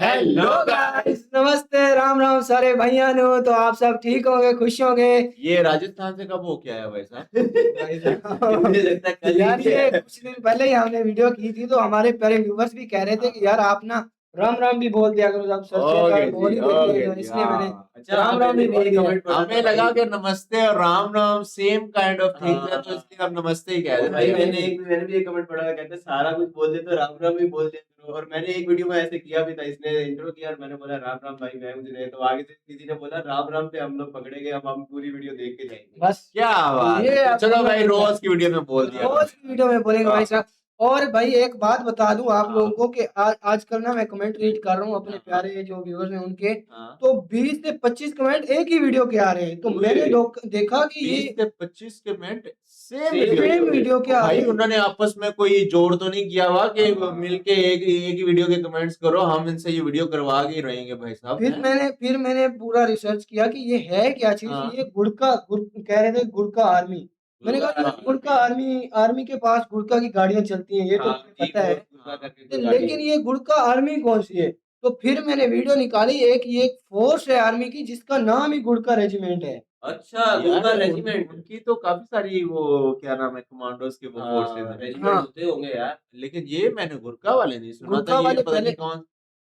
Hello guys, नमस्ते, राम राम सारे भैया नो। तो आप सब ठीक होंगे, खुश होंगे। ये राजस्थान से कब हो क्या है भाई साहब? मुझे लगता है कल यार ही ये है। कुछ दिन पहले ही हमने वीडियो की थी, तो हमारे प्यारे व्यूवर्स भी कह रहे थे कि यार आप ना राम राम भी बोल दिया करो, जब सर से ओके बोल जी, ही देते ओके हैं, जी, इसलिए मैंने हाँ। अच्छा, राम राम भी बोल दिया। हमें लगा कि नमस्ते और Ram Ram same kind of things है, तो हाँ। इसलिए हम नमस्ते ही कह देते भाई हैं। मैंने भी एक कमेंट पढ़ा था, कहते सारा कुछ बोल दे तो राम राम भी बोल दे करो। और मैंने एक वीडियो में ऐसे किया भी था, इसने इंट्रो किया और मैंने बोला राम राम भाई मैं मुझे, तो आगे से किसी ने बोला राम राम पे हम लोग पकड़े गए, अब हम पूरी वीडियो देख के जाएंगे। बस क्या बात ये है, आप चलो लोग भाई रोज की वीडियो में बोल दिया। रोज की वीडियो में बोलेंगे भाई साहब। और भाई एक बात बता दूं आप हाँ। लोगों को कि आजकल ना मैं कमेंट रीड कर रहा हूँ अपने हाँ। प्यारे जो व्यूअर्स हैं उनके, हाँ। तो 20 से 25 कमेंट एक ही वीडियो के आ रहे हैं। तो ओए। मैंने देखा कि 20 ये से 25 कमेंट सेम सेम वीडियो के आ भाई, रहे हैं। उन्होंने आपस में कोई जोड़ तो नहीं किया हुआ कि मिलके एक ही वीडियो के कमेंट्स करो, हम इनसे ये वीडियो करवा के ही रहेंगे भाई साहब। फिर मैंने पूरा रिसर्च किया कि ये है क्या चीज। हाँ। ये कह रहे थे गुड़का आर्मी। मैंने कहा गुड़का कि गुड़का आर्मी के पास गुड़का की गाड़ियां चलती हैं, ये तो मुझे पता है, लेकिन ये गुड़का आर्मी कौन सी है। तो फिर मैंने वीडियो निकाली, ये फोर्स है आर्मी की जिसका नाम ही गुड़का रेजिमेंट है। अच्छा, यार, गुड़का रेजिमेंट। उनकी तो काफी सारी वो क्या नाम है, कमांडोज के वो फोर्सेज हैं। रेजिमेंट होते होंगे यार। लेकिन ये मैंने गुरका वाले नहीं सुना गुरका था, ये वाले पता नहीं कौन।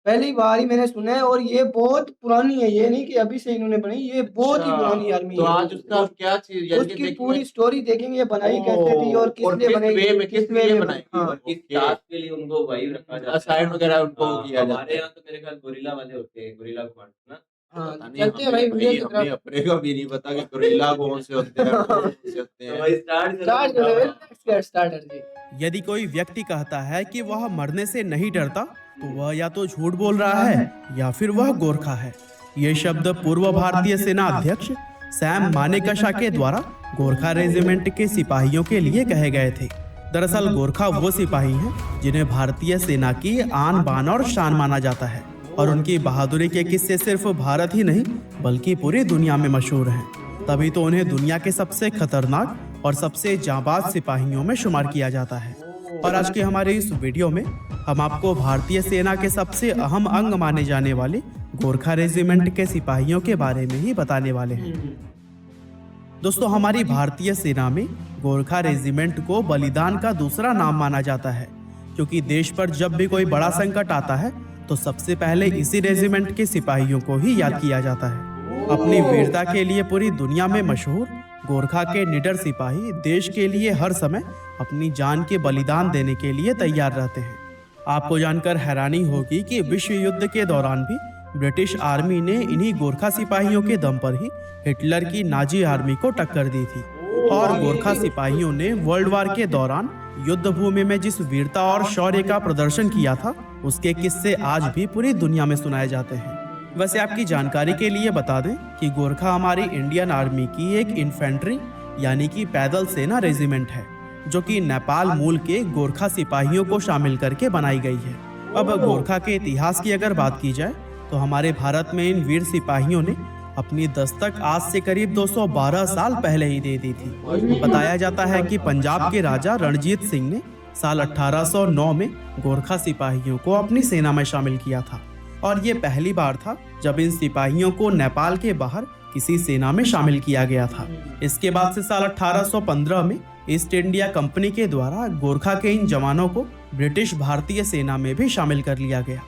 पहली बार ही मैंने सुना है, और ये बहुत पुरानी है, ये नहीं कि अभी से इन्होंने बनाई, ये बहुत ही अच्छा, पुरानी आर्मी तो है। आज उसका क्या चीज यानी कि उसकी देखिए पूरी स्टोरी देखेंगे, ये बनाई कैसे थी और किस लिए बनाई, किस वे में बनाई थी, हाँ। और किस किस टास्क के लिए उनको वही रखा जाता है। असाइन वगैरह उनको हाँ, किया जाता हमारे है। यहाँ तो मेरे ख्याल गोरिल्ला वाले होते हैं, गोरिल्ला कमांडो ना। हाँ, पता नहीं, चलते हैं भाई वीडियो की हमें तरफ। अपने का भी नहीं पता कि गोरिल्ला कौन से होते हैं, कौन से होते तो हैं। भाई स्टार्ट स्टार्ट करो। लेट्स गेट स्टार्टेड जी। यदि कोई व्यक्ति कहता है कि वह मरने से नहीं डरता, तो वह या तो झूठ बोल रहा है या फिर वह गोरखा है। ये शब्द पूर्व भारतीय सेना अध्यक्ष सैम मानेकशा के द्वारा गोरखा रेजिमेंट के सिपाहियों के लिए कहे गए थे। दरअसल गोरखा वो सिपाही हैं जिन्हें भारतीय सेना की आन बान और शान माना जाता है, और उनकी बहादुरी के किस्से सिर्फ भारत ही नहीं बल्कि पूरी दुनिया में मशहूर हैं। तभी तो उन्हें दुनिया के सबसे खतरनाक और सबसे जांबाज सिपाहियों में शुमार किया जाता है। और आज के हमारे इस वीडियो में हम आपको भारतीय सेना के सबसे अहम अंग माने जाने वाले गोरखा रेजिमेंट के सिपाहियों के बारे में ही बताने वाले हैं। दोस्तों, हमारी भारतीय सेना में गोरखा रेजिमेंट को बलिदान का दूसरा नाम माना जाता है, क्योंकि देश पर जब भी कोई बड़ा संकट आता है तो सबसे पहले इसी रेजिमेंट के सिपाहियों को ही याद किया जाता है। अपनी वीरता के लिए पूरी दुनिया में मशहूर गोरखा के निडर सिपाही देश के लिए हर समय अपनी जान के बलिदान देने के लिए तैयार रहते हैं। आपको जानकर हैरानी होगी कि विश्व युद्ध के दौरान भी ब्रिटिश आर्मी ने इन्हीं गोरखा सिपाहियों के दम पर ही हिटलर की नाजी आर्मी को टक्कर दी थी। और गोरखा सिपाहियों ने वर्ल्ड वार के दौरान युद्ध भूमि में जिस वीरता और शौर्य का प्रदर्शन किया था, उसके किस्से आज भी पूरी दुनिया में सुनाए जाते हैं। वैसे आपकी जानकारी के लिए बता दें कि गोरखा हमारी इंडियन आर्मी की एक इन्फेंट्री यानी कि पैदल सेना रेजिमेंट है, जो कि नेपाल मूल के गोरखा सिपाहियों को शामिल करके बनाई गई है। अब गोरखा के इतिहास की अगर बात की जाए तो हमारे भारत में इन वीर सिपाहियों ने अपनी दस्तक आज से करीब 212 साल पहले ही दे दी थी। बताया जाता है कि पंजाब के राजा रणजीत सिंह ने साल 1809 में गोरखा सिपाहियों को अपनी सेना में शामिल किया था, और ये पहली बार था जब इन सिपाहियों को नेपाल के बाहर किसी सेना में शामिल किया गया था। इसके बाद से साल 1815 में ईस्ट इंडिया कंपनी के द्वारा गोरखा के इन जवानों को ब्रिटिश भारतीय सेना में भी शामिल कर लिया गया।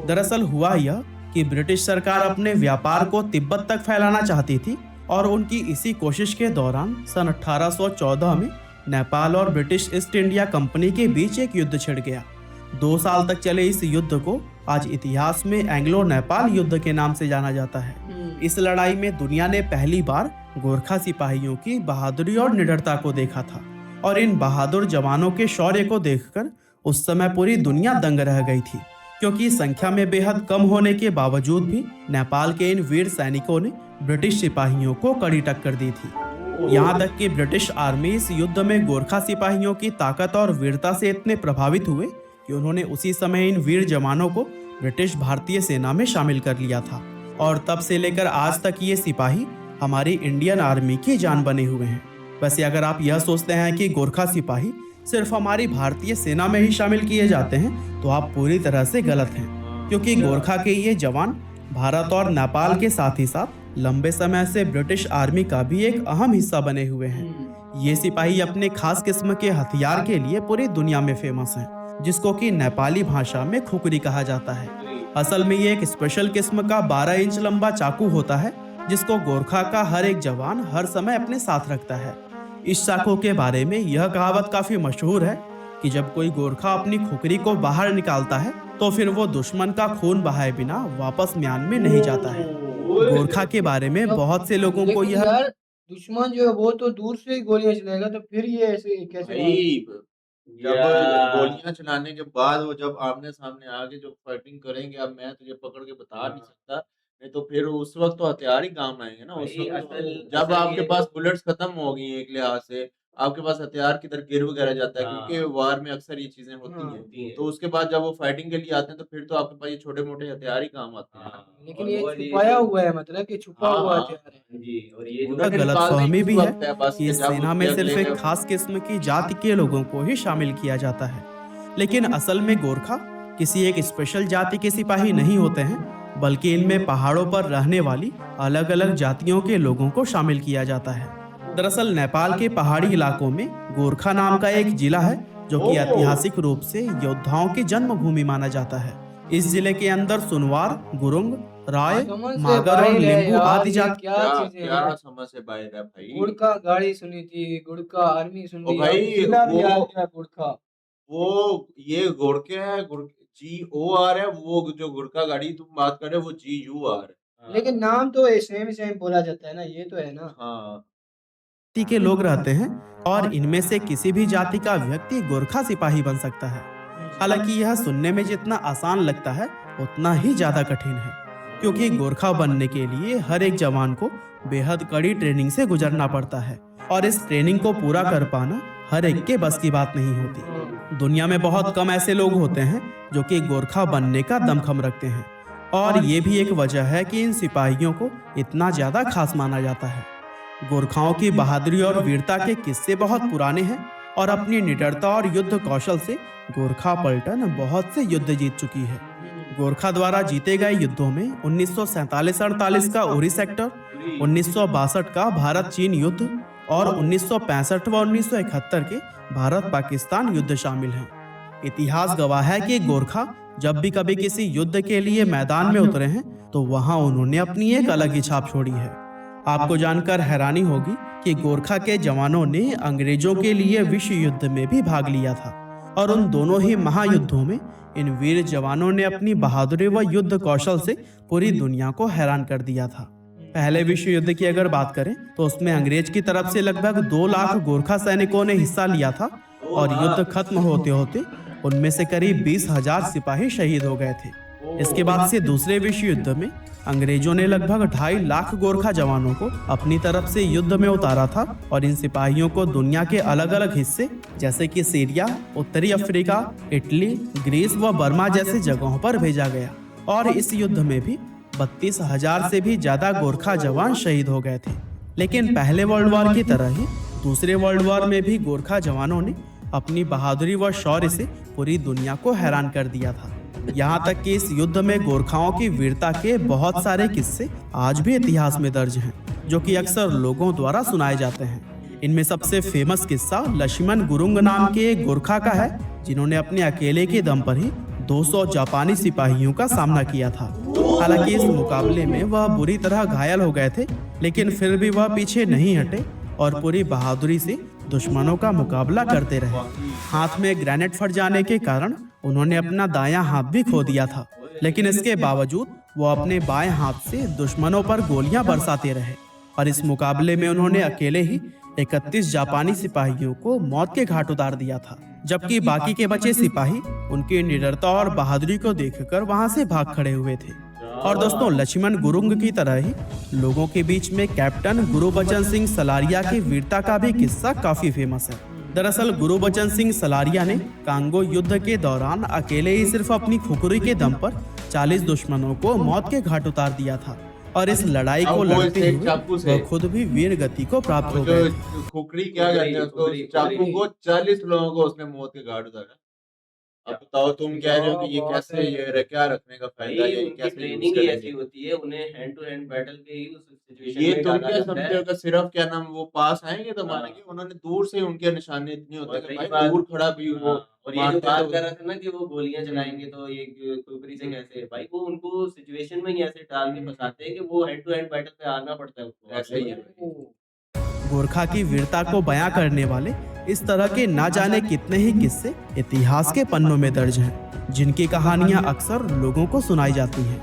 दरअसल हुआ यह कि ब्रिटिश सरकार अपने व्यापार को तिब्बत तक फैलाना चाहती थी, और उनकी इसी कोशिश के दौरान सन 1814 में नेपाल और ब्रिटिश ईस्ट इंडिया कंपनी के बीच एक युद्ध छिड़ गया। 2 साल तक चले इस युद्ध को आज इतिहास में एंग्लो नेपाल युद्ध के नाम से जाना जाता है। इस लड़ाई में दुनिया ने पहली बार गोरखा सिपाहियों की बहादुरी और निडरता को देखा था, और इन बहादुर जवानों के शौर्य को देखकर उस समय पूरी दुनिया दंग रह गई थी, क्योंकि संख्या में बेहद कम होने के बावजूद भी नेपाल के इन वीर सैनिकों ने ब्रिटिश सिपाहियों को कड़ी टक्कर दी थी। यहाँ तक कि ब्रिटिश आर्मी इस युद्ध में गोरखा सिपाहियों की ताकत और वीरता से इतने प्रभावित हुए कि उन्होंने उसी समय इन वीर जवानों को ब्रिटिश भारतीय सेना में शामिल कर लिया था, और तब से लेकर आज तक ये सिपाही हमारी इंडियन आर्मी की जान बने हुए हैं। वैसे अगर आप यह सोचते हैं कि गोरखा सिपाही सिर्फ हमारी भारतीय सेना में ही शामिल किए जाते हैं, तो आप पूरी तरह से गलत हैं, क्योंकि गोरखा के ये जवान भारत और नेपाल के साथ ही साथ लंबे समय से ब्रिटिश आर्मी का भी एक अहम हिस्सा बने हुए हैं। ये सिपाही अपने खास किस्म के हथियार के लिए पूरी दुनिया में फेमस हैं, जिसको कि नेपाली भाषा में खुकरी कहा जाता है। असल में ये एक स्पेशल किस्म का 12 इंच लंबा चाकू होता है, जिसको गोरखा का हर एक जवान हर समय अपने साथ रखता है। इस चाकू के बारे में यह कहावत काफी मशहूर है कि जब कोई गोरखा अपनी खुकरी को बाहर निकालता है तो फिर वो दुश्मन का खून बहाए बिना वापस म्यान में नहीं जाता है। गोरखा के बारे में बहुत से लोगों को लेकिन यह यार दुश्मन जो है वो तो दूर से ही गोलियां चलाएगा, तो फिर ये ऐसे कैसे भाई जब या- गोलियां चलाने के बाद वो जब आमने सामने आके जो फाइटिंग करेंगे, अब मैं तुझे पकड़ के बता नहीं सकता, नहीं तो फिर उस वक्त तो हथियार ही काम आएंगे ना। उस भाई, वक्त तो असल- जब असल आपके ये- पास बुलेट्स खत्म हो गई हैं एक लिहाज से, आपके पास हथियार किधर गिर वगैरह जाता है, हाँ। क्योंकि वार में अक्सर ये चीजें होती हाँ। हैं। तो उसके बाद जब वो फाइटिंग के लिए आते हैं तो फिर तो आपके पास ये छोटे मोटे हथियार ही काम आते हैं। लेकिन और ये वो छुपाया हुआ है, मतलब कि छुपा हाँ, हुआ हाँ। हथियार है। जी, और ये जो उन्हें गलत निकालना ही फहमी उस भी है वक्त बस कि कि इस जब सेना में उसके सिर्फ अगले एक खास किस्म की जाति के लोगों को ही शामिल किया जाता है, लेकिन असल में गोरखा किसी एक स्पेशल जाति के सिपाही नहीं होते हैं, बल्कि इनमें पहाड़ों पर रहने वाली अलग अलग जातियों के लोगों को शामिल किया जाता है। दरअसल नेपाल के पहाड़ी इलाकों में गोरखा नाम का एक जिला है, जो कि ऐतिहासिक रूप से योद्धाओं की जन्मभूमि माना जाता है। इस जिले के अंदर सुनवार, गुरुंग, राय, समझ से मागर और बाहर है लिंबू यार, आदि ये जाति क्या क्या चीजें क्या हैं। समझ से बाहर है भाई। गुड़का गाड़ी सुनी थी, गुड़का आर्मी सुन ओ ली, भाई, अब जिला भी आ वो- गया गुड़का। वो ये गोरखे है, GOR है, वो जो गुरखा गाड़ी तुम बात कर रहे हो वो GUR है। लेकिन नाम तो सेम सेम बोला जाता है ना, ये तो है ना। हाँ जाति के लोग रहते हैं और इनमें से किसी भी जाति का व्यक्ति गोरखा सिपाही बन सकता है। हालांकि यह सुनने में जितना आसान लगता है उतना ही ज्यादा कठिन है, क्योंकि गोरखा बनने के लिए हर एक जवान को बेहद कड़ी ट्रेनिंग से गुजरना पड़ता है और इस ट्रेनिंग को पूरा कर पाना हर एक के बस की बात नहीं होती। दुनिया में बहुत कम ऐसे लोग होते हैं जो कि गोरखा बनने का दमखम रखते हैं, और ये भी एक वजह है कि इन सिपाहियों को इतना ज्यादा खास माना जाता है। गोरखाओं की बहादुरी और वीरता के किस्से बहुत पुराने हैं और अपनी निडरता और युद्ध कौशल से गोरखा पलटन बहुत से युद्ध जीत चुकी है। गोरखा द्वारा जीते गए युद्धों में 1947-48 का उरी सेक्टर, 1962 का भारत चीन युद्ध और 1965 व 1971 के भारत पाकिस्तान युद्ध शामिल हैं। इतिहास गवाह है कि गोरखा जब भी कभी किसी युद्ध के लिए मैदान में उतरे हैं तो वहां उन्होंने अपनी एक अलग ही छाप छोड़ी है। आपको जानकर हैरानी होगी कि गोरखा के जवानों ने अंग्रेजों के लिए विश्व युद्ध में भी भाग लिया था, और उन दोनों ही महायुद्धों में इन वीर जवानों ने अपनी बहादुरी व युद्ध कौशल से पूरी दुनिया को हैरान कर दिया था। पहले विश्व युद्ध की अगर बात करें तो उसमें अंग्रेज की तरफ से लगभग 2 लाख गोरखा सैनिकों ने हिस्सा लिया था, और युद्ध खत्म होते होते उनमें से करीब 20,000 सिपाही शहीद हो गए थे। इसके बाद से दूसरे विश्व युद्ध में अंग्रेजों ने लगभग 2.5 लाख गोरखा जवानों को अपनी तरफ से युद्ध में उतारा था, और इन सिपाहियों को दुनिया के अलग अलग हिस्से जैसे कि सीरिया, उत्तरी अफ्रीका, इटली, ग्रीस व बर्मा जैसी जगहों पर भेजा गया, और इस युद्ध में भी 32,000 से भी ज्यादा गोरखा जवान शहीद हो गए थे। लेकिन पहले वर्ल्ड वॉर की तरह ही दूसरे वर्ल्ड वॉर में भी गोरखा जवानों ने अपनी बहादुरी व शौर्य से पूरी दुनिया को हैरान कर दिया था। यहाँ तक कि इस युद्ध में गोरखाओं की वीरता के बहुत सारे किस्से आज भी इतिहास में दर्ज हैं, जो कि अक्सर लोगों द्वारा सुनाए जाते हैं। इनमें सबसे फेमस किस्सा लक्ष्मण गुरुंग नाम के एक गोरखा का है, जिन्होंने अपने अकेले के दम पर ही 200 जापानी सिपाहियों का सामना किया था। हालांकि इस मुकाबले में वह बुरी तरह घायल हो गए थे, लेकिन फिर भी वह पीछे नहीं हटे और पूरी बहादुरी से दुश्मनों का मुकाबला करते रहे। हाथ में ग्रेनेड फट जाने के कारण उन्होंने अपना दायां हाथ भी खो दिया था, लेकिन इसके बावजूद वो अपने बाएं हाथ से दुश्मनों पर गोलियां बरसाते रहे, और इस मुकाबले में उन्होंने अकेले ही 31 जापानी सिपाहियों को मौत के घाट उतार दिया था, जबकि बाकी के बचे सिपाही उनकी निडरता और बहादुरी को देखकर वहां से भाग खड़े हुए थे। और दोस्तों, लक्ष्मण गुरुंग की तरह ही लोगों के बीच में कैप्टन गुरुबचन सिंह सलारिया की वीरता का भी किस्सा काफी फेमस है। दरअसल गुरुबचन सिंह सलारिया ने कांगो युद्ध के दौरान अकेले ही सिर्फ अपनी खुखरी के दम पर 40 दुश्मनों को मौत के घाट उतार दिया था, और इस लड़ाई को लड़ते हुए वह खुद भी वीर गति को प्राप्त हो गए। खुकड़ी क्या कहते हैं उसको, चाकू को 40 लोगों को उसने मौत के घाट उतारा। अब बताओ तुम कह रहे हो कि ये बहुत कैसे है। क्या रखने का भाई फायदा है, उनकी कैसे यूज ट्रेनिंग ही ऐसी करेंगे। होती है, उन्हें हैंड टू हैंड बैटल के ही उस सिचुएशन ये में तुम डाला क्या जाता समझते है। हो कि सिर्फ क्या नाम वो पास आएंगे तो हाँ। मारेंगे, उन्होंने दूर से उनके निशाने इतने होते और हैं कि रही भाई बात, दूर खड़ा भी वो और ये जो मारते बात तो कर रहा था ना कि वो गोलियां चलाएंगे तो ये कुकरी से कैसे, भाई वो उनको सिचुएशन में ही ऐसे डाल के फंसाते हैं कि वो हेड टू हेड बैटल पे आना पड़ता है उनको। ऐसे ही है। गोरखा की वीरता को बयां करने वाले इस तरह के ना जाने कितने ही किस्से इतिहास के पन्नों में दर्ज हैं, जिनकी कहानियां अक्सर लोगों को सुनाई जाती हैं।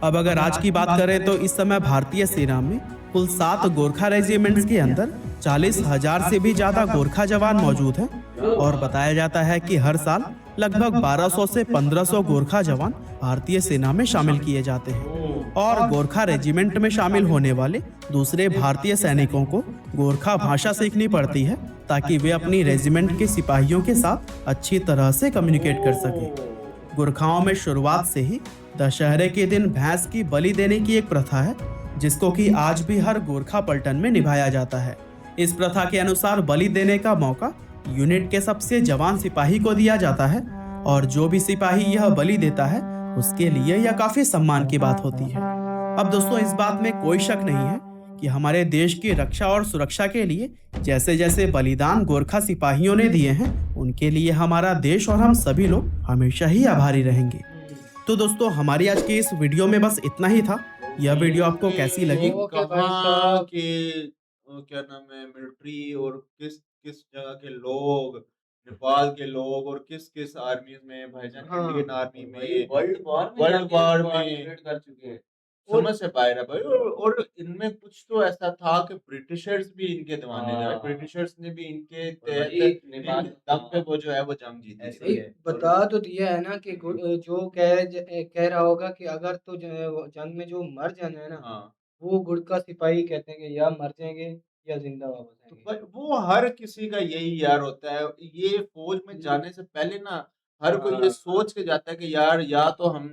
अब अगर आज की बात करें तो इस समय भारतीय सेना में कुल 7 गोरखा रेजिमेंट्स के अंदर 40,000 से भी ज्यादा गोरखा जवान मौजूद हैं और बताया जाता है कि हर साल लगभग 1200 से 1500 गोरखा जवान भारतीय सेना में शामिल किए जाते हैं और गोरखा रेजिमेंट में शामिल होने वाले दूसरे भारतीय सैनिकों को गोरखा भाषा सीखनी पड़ती है ताकि वे अपनी रेजिमेंट के सिपाहियों के साथ अच्छी तरह से कम्युनिकेट कर सकें। गोरखाओं में शुरुआत से ही दशहरे के दिन भैंस की बलि देने की एक प्रथा है, जिसको कि आज भी हर गोरखा पलटन में निभाया जाता है। इस प्रथा के अनुसार बलि देने का मौका यूनिट के सबसे जवान सिपाही को दिया जाता है और जो भी सिपाही यह बलि देता है उसके लिए यह काफी सम्मान की बात होती है। अब दोस्तों इस बात में कोई शक नहीं है कि हमारे देश की रक्षा और सुरक्षा के लिए जैसे जैसे बलिदान गोरखा सिपाहियों ने दिए हैं, उनके लिए हमारा देश और हम सभी लोग हमेशा ही आभारी रहेंगे। तो दोस्तों हमारी आज की इस वीडियो में बस इतना ही था। यह वीडियो आपको कैसी लगी? ओके भाई कहाँ साहब। के क्या नाम है मिलिट्री और किस किस जगह के लोग, नेपाल के लोग और किस किस आर्मी में भाईजान, हाँ। इंडियन आर्मी भाई में, वर्ल्ड वॉर में वर्ल्ड जाके वॉर इनको में पार्टिसिपेट कर चुके हैं। समझ से बाहर है भाई। और इनमें कुछ तो ऐसा था कि ब्रिटिशर्स भी इनके दीवाने थे भाई। हाँ। ब्रिटिशर्स ने भी इनके और भाई तहत नेपाल दम पे वो जो है वो जंग जीती ऐसे थी। ही भाई है। बता तो दिया है ना कि जो कह रहा होगा कि अगर तो वो जंग में जो मर जाना है ना, हाँ वो गुड़का सिपाही कहते हैं कि या मर जाएंगे या जिंदा वापस तो आएंगे। पर वो हर किसी का यही यार होता है। ये फौज में जाने से पहले ना हर कोई ये हाँ। सोच के जाता है कि यार या तो हम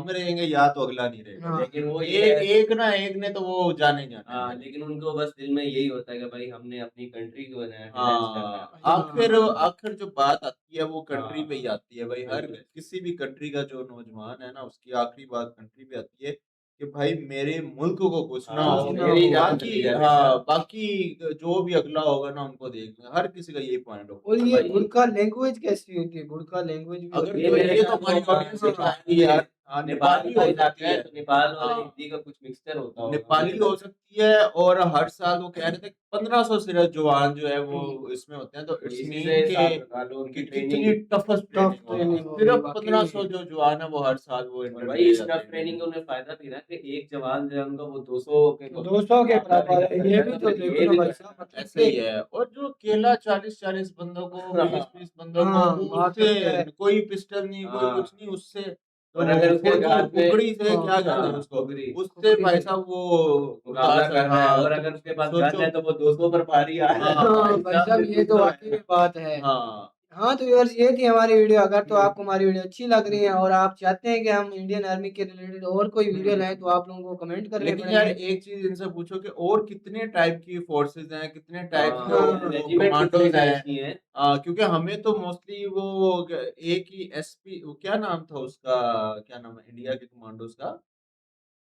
रहेंगे या तो अगला नहीं रहेगा। हाँ। लेकिन वो ये है, एक ना एक ने तो वो जाने ही जाना हाँ, है। लेकिन उनको बस दिल में यही होता है कि भाई हमने अपनी कंट्री को है डिफेंस करना है। हाँ आखिर जो बात आती है वो कंट्री पे ही हाँ। आती है भाई। हर बिल्कुल। किसी भी कंट्री का जो नौजवान है ना उसकी आखिरी बात कंट्री पे आती है कि भाई मेरे मुल्क को कुछ ना हाँ, हो। मेरी इजाजत बाकी दी जाए हाँ बेशक। बाकी जो भी अगला होगा ना उनको देख लें। हर किसी का यही पॉइंट होगा। और ये भाई- गुड़का लैंग्वेज कैसी होती है? गुड़का लैंग्वेज भी अगर होती ये तो है। मेरे ये तो ख्याल हमारी से ऑडियंस हाँ, बताएंगे यार। हाँ नेपाल नेपाली का हो इलाका सकती है है। तो नेपाल और हाँ हिंदी का कुछ मिक्सचर होता होगा। नेपाली हो सकती है और हर साल वो कह रहे थे 1500 सिर्फ जवान जो है वो इसमें होते हैं। तो तो इट्स इसी मीन से हिसाब के लगा लो उनकी कितनी training. Toughest tough training training होगी। होगी सिर्फ वाकई 1500 में। जो जवान है वो हर साल वो और इंटर भाई किए इस जाते टफ हैं। ट्रेनिंग का उन्हें फायदा भी ना कि एक जवान जो है उनका वो 200 के 200 के बराबर है। ये भी तो फिर देखो ये ना भी भाई तो साहब, मतलब ऐसे ही कि है। और जो अकेला 40-40 बंदों को, हाँ। 20-20 बंदों को हाँ, मार सकता है। उससे कोई पिस्टल नहीं कोई हाँ। कुछ नहीं उससे तो और अगर उसके फौजी हाथ में कुकड़ी से हाँ, क्या कहते हैं हाँ, उसको, कुकड़ी। उससे कुकड़ी भाई से। साहब वो मुकाबला कर रहा है हाँ, और अगर उसके पास सोचो। गन है तो वो 200 पर भारी आ रहा है। हाँ भाई साहब, ये तो वाकई में बात है। हाँ हाँ तो व्यूअर्स, ये थी हमारी वीडियो। अगर तो आपको हमारी वीडियो अच्छी लग रही है और आप चाहते हैं कि हम इंडियन आर्मी के रिलेटेड और कोई वीडियो लाएं, तो आप लोगों को कमेंट करने लेकिन यार पड़ेंगे। एक चीज इनसे पूछो कि और कितने टाइप की फोर्सेस हैं, कितने टाइप हाँ, के रेजिमेंट कमांडोज कितने हैं। टाइप्स की हैं। क्योंकि हमें तो मोस्टली वो एक ही एसपी क्या नाम था उसका, क्या नाम है इंडिया के कमांडोज का,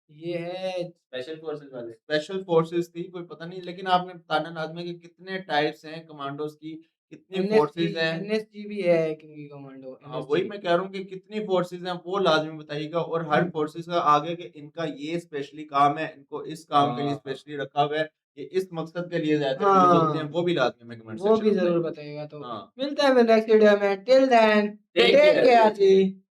ये है स्पेशल फोर्सेस वाले। स्पेशल फोर्सेस थी कोई पता नहीं। लेकिन आपने बताना लाजमी है कि कितने टाइप्स हैं कमांडोज की, कितनी फोर्सेस हैं। एनएसजी भी है क्योंकि कमांडो हाँ वही मैं कह रहा हूँ कि कितनी फोर्सेस हैं वो लाजमी बताइएगा। और हर फोर्सेस का आगे के इनका ये स्पेशली काम है, इनको इस काम के लिए हाँ। स्पेशली रखा हुआ है, ये इस मकसद के लिए ज्यादा हाँ। यूज होते हैं, वो भी लाजमी में कमेंट वो सेक्शन भी में जरूर बताइएगा। बताइएगा। तो हाँ मिलते हैं फिर नेक्स्ट वीडियो में। Till then Take take care. Care जी।